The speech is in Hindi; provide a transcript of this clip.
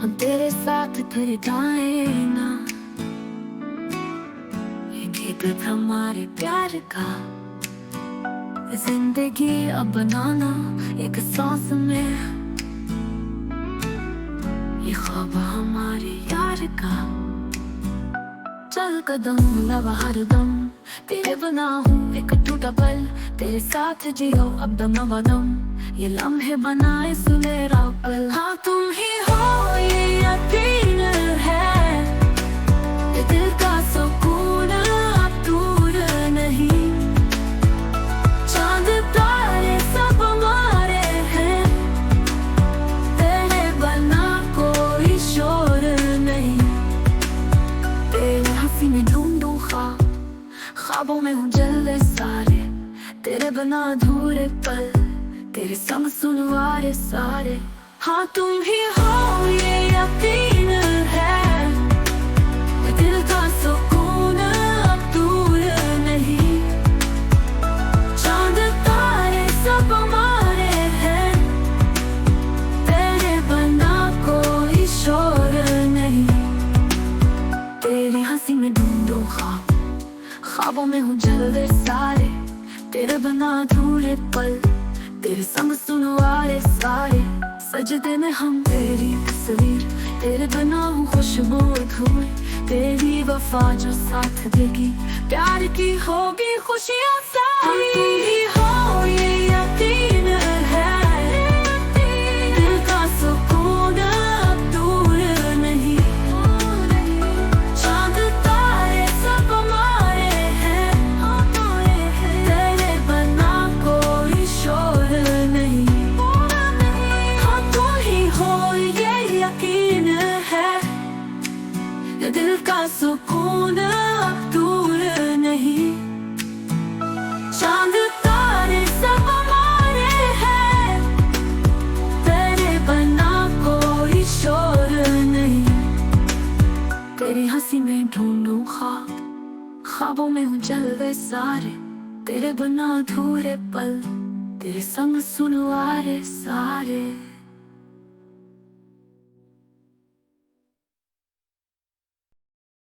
हम तेरे साथ थे जाए ना, ये गीत हमारे प्यार का। जिंदगी अब बनाना एक सांस में, ये ख्वाब हमारे यार का। चल कदम लगा हर दम, तेरे बना हूँ एक टूटा पल। तेरे साथ जियो अब दम बदम, ये लम्हे बनाए सुनहरा पल। हाँ तुम ही हो ये यकीन है, ये दिल का सुकून अब दूर नहीं। चांद तारे सब हमारे हैं, तेरे बना कोई शोर नहीं। तेरे हंसी में ढूंढूं ख्वाबों में हूँ जल्द सारे। तेरे बना अधूरे पल, तेरे संग सुनवारे सारे। हाँ तुम ही हो ये यकीन है, ये दिल का सुकून अब दूर नहीं। चांद तारे सब हमारे हैं, तेरे बना कोई शोर नहीं। तेरी हंसी में ढूंढूं ख्वाबों में हूँ जल्द सारे। तेरे बना अधूरे पल, तेरे संग सुनवारे सारे। सजदे में हम तेरी तस्वीर, तेरे बना हूँ खुशबू अधूरी। तेरी वफा जो साथ देगी, प्यार की होगी खुशियाँ सारी। तुम ही हो ये यकीन है, दिल का सुकून अब दूर नहीं। चांद तारे सब हमारे हैं, तेरे बना कोई शोर नहीं। हाँ तुम ही हो ये यकीन है, ये दिल का सुकून अब दूर नहीं। चांद तारे सब हमारे हैं, तेरे बना कोई शोर नहीं। तेरी हंसी में ढूंढूं ख्वाबों में हूँ जलवे सारे। तेरे बना अधूरे पल, तेरे संग सुनवारे सारे।